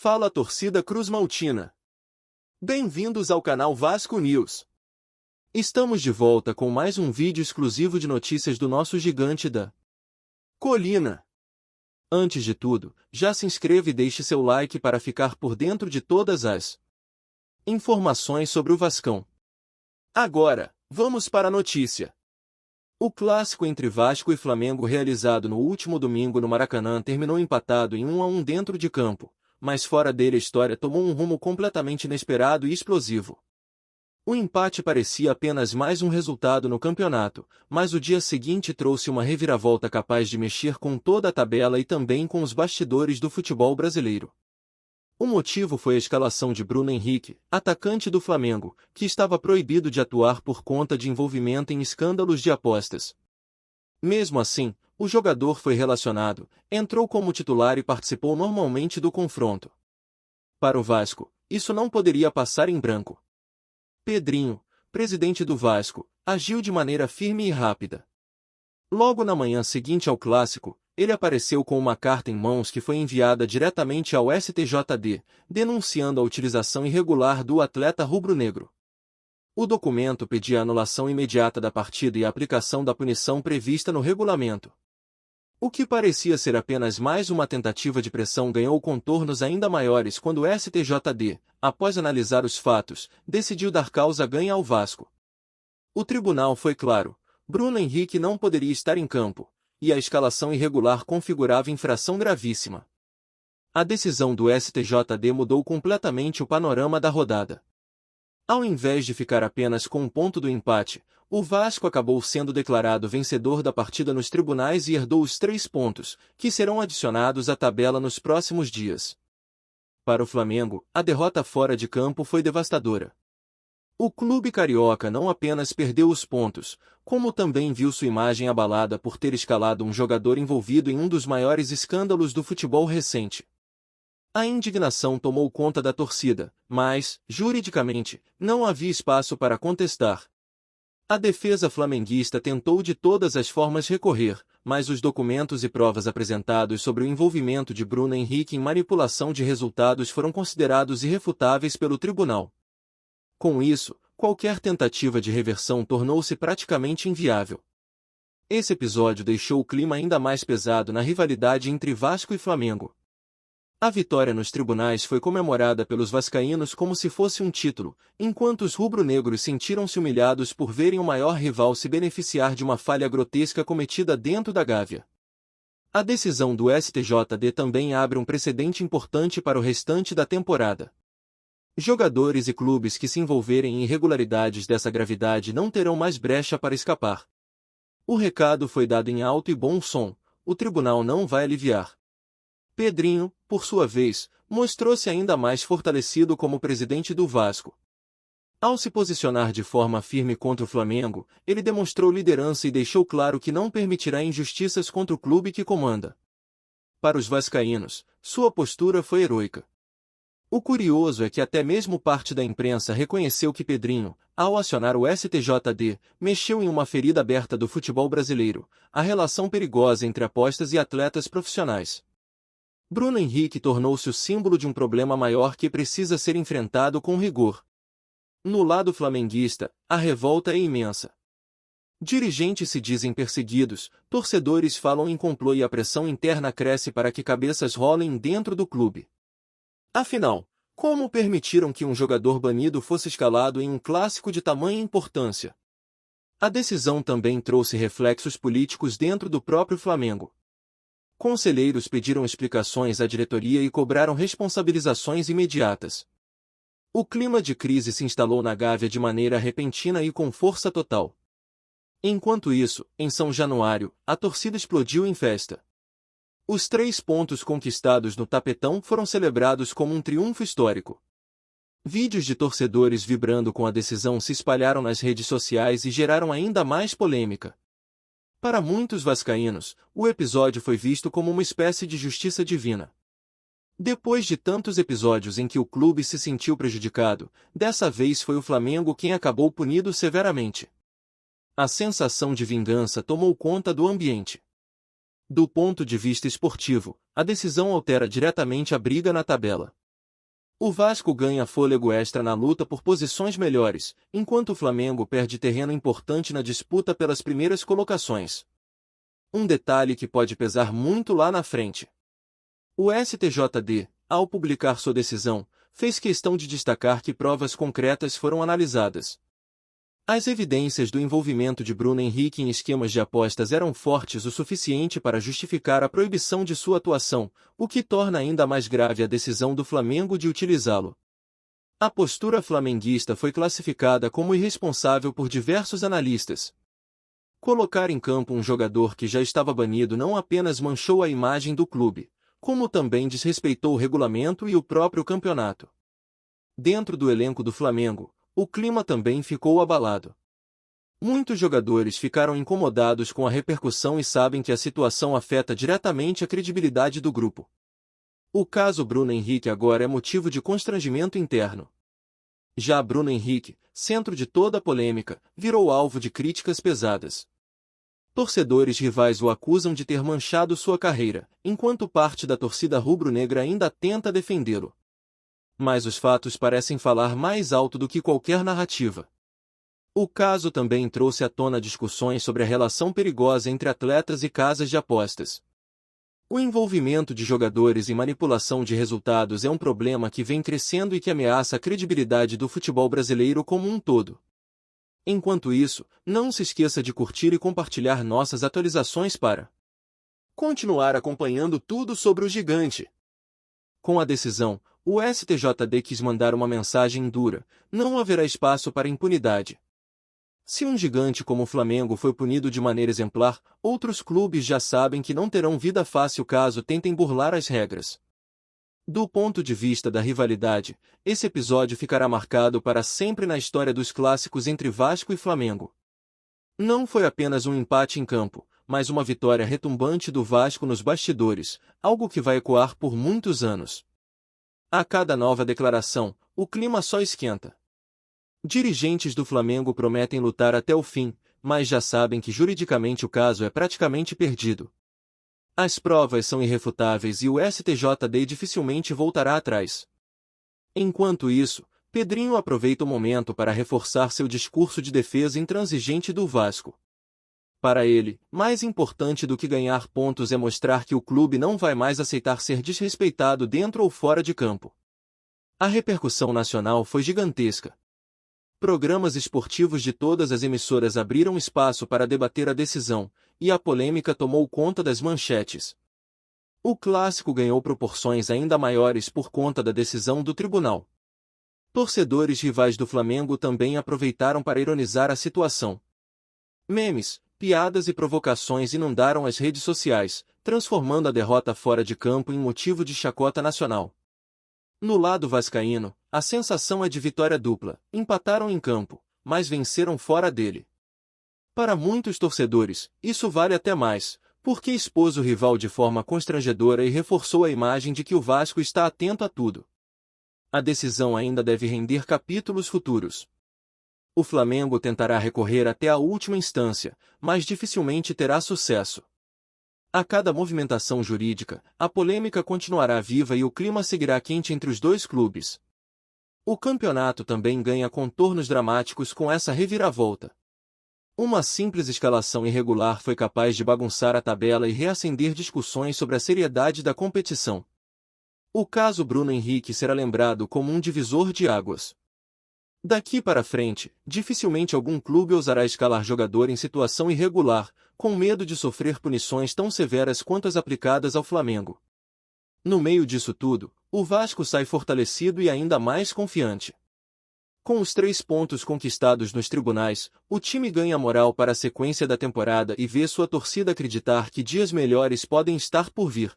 Fala torcida cruzmaltina. Bem-vindos ao canal Vasco News. Estamos de volta com mais um vídeo exclusivo de notícias do nosso gigante da colina. Antes de tudo, já se inscreva e deixe seu like para ficar por dentro de todas as informações sobre o Vascão. Agora, vamos para a notícia. O clássico entre Vasco e Flamengo realizado no último domingo no Maracanã terminou empatado em 1-1 dentro de campo, mas fora dele a história tomou um rumo completamente inesperado e explosivo. O empate parecia apenas mais um resultado no campeonato, mas o dia seguinte trouxe uma reviravolta capaz de mexer com toda a tabela e também com os bastidores do futebol brasileiro. O motivo foi a escalação de Bruno Henrique, atacante do Flamengo, que estava proibido de atuar por conta de envolvimento em escândalos de apostas. Mesmo assim, o jogador foi relacionado, entrou como titular e participou normalmente do confronto. Para o Vasco, isso não poderia passar em branco. Pedrinho, presidente do Vasco, agiu de maneira firme e rápida. Logo na manhã seguinte ao clássico, ele apareceu com uma carta em mãos que foi enviada diretamente ao STJD, denunciando a utilização irregular do atleta rubro-negro. O documento pedia a anulação imediata da partida e a aplicação da punição prevista no regulamento. O que parecia ser apenas mais uma tentativa de pressão ganhou contornos ainda maiores quando o STJD, após analisar os fatos, decidiu dar causa ganha ao Vasco. O tribunal foi claro: Bruno Henrique não poderia estar em campo, e a escalação irregular configurava infração gravíssima. A decisão do STJD mudou completamente o panorama da rodada. Ao invés de ficar apenas com um ponto do empate, o Vasco acabou sendo declarado vencedor da partida nos tribunais e herdou os 3 pontos, que serão adicionados à tabela nos próximos dias. Para o Flamengo, a derrota fora de campo foi devastadora. O clube carioca não apenas perdeu os pontos, como também viu sua imagem abalada por ter escalado um jogador envolvido em um dos maiores escândalos do futebol recente. A indignação tomou conta da torcida, mas, juridicamente, não havia espaço para contestar. A defesa flamenguista tentou de todas as formas recorrer, mas os documentos e provas apresentados sobre o envolvimento de Bruno Henrique em manipulação de resultados foram considerados irrefutáveis pelo tribunal. Com isso, qualquer tentativa de reversão tornou-se praticamente inviável. Esse episódio deixou o clima ainda mais pesado na rivalidade entre Vasco e Flamengo. A vitória nos tribunais foi comemorada pelos vascaínos como se fosse um título, enquanto os rubro-negros sentiram-se humilhados por verem o maior rival se beneficiar de uma falha grotesca cometida dentro da Gávea. A decisão do STJD também abre um precedente importante para o restante da temporada. Jogadores e clubes que se envolverem em irregularidades dessa gravidade não terão mais brecha para escapar. O recado foi dado em alto e bom som: o tribunal não vai aliviar. Pedrinho, por sua vez, mostrou-se ainda mais fortalecido como presidente do Vasco. Ao se posicionar de forma firme contra o Flamengo, ele demonstrou liderança e deixou claro que não permitirá injustiças contra o clube que comanda. Para os vascaínos, sua postura foi heroica. O curioso é que até mesmo parte da imprensa reconheceu que Pedrinho, ao acionar o STJD, mexeu em uma ferida aberta do futebol brasileiro, a relação perigosa entre apostas e atletas profissionais. Bruno Henrique tornou-se o símbolo de um problema maior que precisa ser enfrentado com rigor. No lado flamenguista, a revolta é imensa. Dirigentes se dizem perseguidos, torcedores falam em complô e a pressão interna cresce para que cabeças rolem dentro do clube. Afinal, como permitiram que um jogador banido fosse escalado em um clássico de tamanha importância? A decisão também trouxe reflexos políticos dentro do próprio Flamengo. Conselheiros pediram explicações à diretoria e cobraram responsabilizações imediatas. O clima de crise se instalou na Gávea de maneira repentina e com força total. Enquanto isso, em São Januário, a torcida explodiu em festa. Os 3 pontos conquistados no tapetão foram celebrados como um triunfo histórico. Vídeos de torcedores vibrando com a decisão se espalharam nas redes sociais e geraram ainda mais polêmica. Para muitos vascaínos, o episódio foi visto como uma espécie de justiça divina. Depois de tantos episódios em que o clube se sentiu prejudicado, dessa vez foi o Flamengo quem acabou punido severamente. A sensação de vingança tomou conta do ambiente. Do ponto de vista esportivo, a decisão altera diretamente a briga na tabela. O Vasco ganha fôlego extra na luta por posições melhores, enquanto o Flamengo perde terreno importante na disputa pelas primeiras colocações. Um detalhe que pode pesar muito lá na frente. O STJD, ao publicar sua decisão, fez questão de destacar que provas concretas foram analisadas. As evidências do envolvimento de Bruno Henrique em esquemas de apostas eram fortes o suficiente para justificar a proibição de sua atuação, o que torna ainda mais grave a decisão do Flamengo de utilizá-lo. A postura flamenguista foi classificada como irresponsável por diversos analistas. Colocar em campo um jogador que já estava banido não apenas manchou a imagem do clube, como também desrespeitou o regulamento e o próprio campeonato. Dentro do elenco do Flamengo, o clima também ficou abalado. Muitos jogadores ficaram incomodados com a repercussão e sabem que a situação afeta diretamente a credibilidade do grupo. O caso Bruno Henrique agora é motivo de constrangimento interno. Já Bruno Henrique, centro de toda a polêmica, virou alvo de críticas pesadas. Torcedores rivais o acusam de ter manchado sua carreira, enquanto parte da torcida rubro-negra ainda tenta defendê-lo. Mas os fatos parecem falar mais alto do que qualquer narrativa. O caso também trouxe à tona discussões sobre a relação perigosa entre atletas e casas de apostas. O envolvimento de jogadores em manipulação de resultados é um problema que vem crescendo e que ameaça a credibilidade do futebol brasileiro como um todo. Enquanto isso, não se esqueça de curtir e compartilhar nossas atualizações para continuar acompanhando tudo sobre o gigante. Com a decisão, o STJD quis mandar uma mensagem dura: não haverá espaço para impunidade. Se um gigante como o Flamengo foi punido de maneira exemplar, outros clubes já sabem que não terão vida fácil caso tentem burlar as regras. Do ponto de vista da rivalidade, esse episódio ficará marcado para sempre na história dos clássicos entre Vasco e Flamengo. Não foi apenas um empate em campo, mas uma vitória retumbante do Vasco nos bastidores, algo que vai ecoar por muitos anos. A cada nova declaração, o clima só esquenta. Dirigentes do Flamengo prometem lutar até o fim, mas já sabem que juridicamente o caso é praticamente perdido. As provas são irrefutáveis e o STJD dificilmente voltará atrás. Enquanto isso, Pedrinho aproveita o momento para reforçar seu discurso de defesa intransigente do Vasco. Para ele, mais importante do que ganhar pontos é mostrar que o clube não vai mais aceitar ser desrespeitado dentro ou fora de campo. A repercussão nacional foi gigantesca. Programas esportivos de todas as emissoras abriram espaço para debater a decisão, e a polêmica tomou conta das manchetes. O clássico ganhou proporções ainda maiores por conta da decisão do tribunal. Torcedores rivais do Flamengo também aproveitaram para ironizar a situação. Memes, piadas e provocações inundaram as redes sociais, transformando a derrota fora de campo em motivo de chacota nacional. No lado vascaíno, a sensação é de vitória dupla: empataram em campo, mas venceram fora dele. Para muitos torcedores, isso vale até mais, porque expôs o rival de forma constrangedora e reforçou a imagem de que o Vasco está atento a tudo. A decisão ainda deve render capítulos futuros. O Flamengo tentará recorrer até a última instância, mas dificilmente terá sucesso. A cada movimentação jurídica, a polêmica continuará viva e o clima seguirá quente entre os dois clubes. O campeonato também ganha contornos dramáticos com essa reviravolta. Uma simples escalação irregular foi capaz de bagunçar a tabela e reacender discussões sobre a seriedade da competição. O caso Bruno Henrique será lembrado como um divisor de águas. Daqui para frente, dificilmente algum clube ousará escalar jogador em situação irregular, com medo de sofrer punições tão severas quanto as aplicadas ao Flamengo. No meio disso tudo, o Vasco sai fortalecido e ainda mais confiante. Com os 3 pontos conquistados nos tribunais, o time ganha moral para a sequência da temporada e vê sua torcida acreditar que dias melhores podem estar por vir.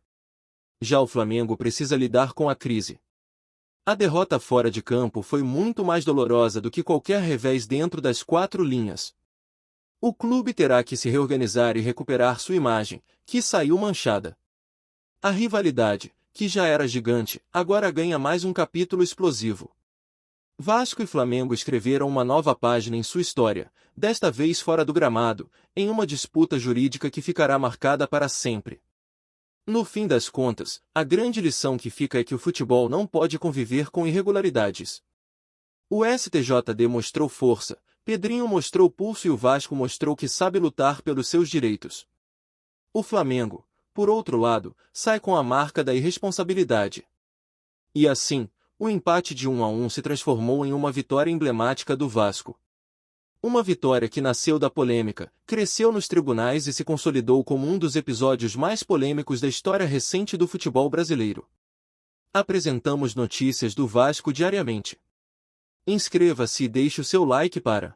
Já o Flamengo precisa lidar com a crise. A derrota fora de campo foi muito mais dolorosa do que qualquer revés dentro das 4 linhas. O clube terá que se reorganizar e recuperar sua imagem, que saiu manchada. A rivalidade, que já era gigante, agora ganha mais um capítulo explosivo. Vasco e Flamengo escreveram uma nova página em sua história, desta vez fora do gramado, em uma disputa jurídica que ficará marcada para sempre. No fim das contas, a grande lição que fica é que o futebol não pode conviver com irregularidades. O STJD mostrou força, Pedrinho mostrou pulso e o Vasco mostrou que sabe lutar pelos seus direitos. O Flamengo, por outro lado, sai com a marca da irresponsabilidade. E assim, o empate de 1-1 se transformou em uma vitória emblemática do Vasco. Uma vitória que nasceu da polêmica, cresceu nos tribunais e se consolidou como um dos episódios mais polêmicos da história recente do futebol brasileiro. Apresentamos notícias do Vasco diariamente. Inscreva-se e deixe o seu like para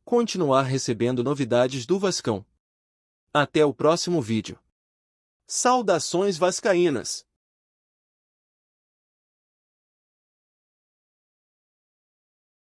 continuar recebendo novidades do Vascão. Até o próximo vídeo. Saudações vascaínas!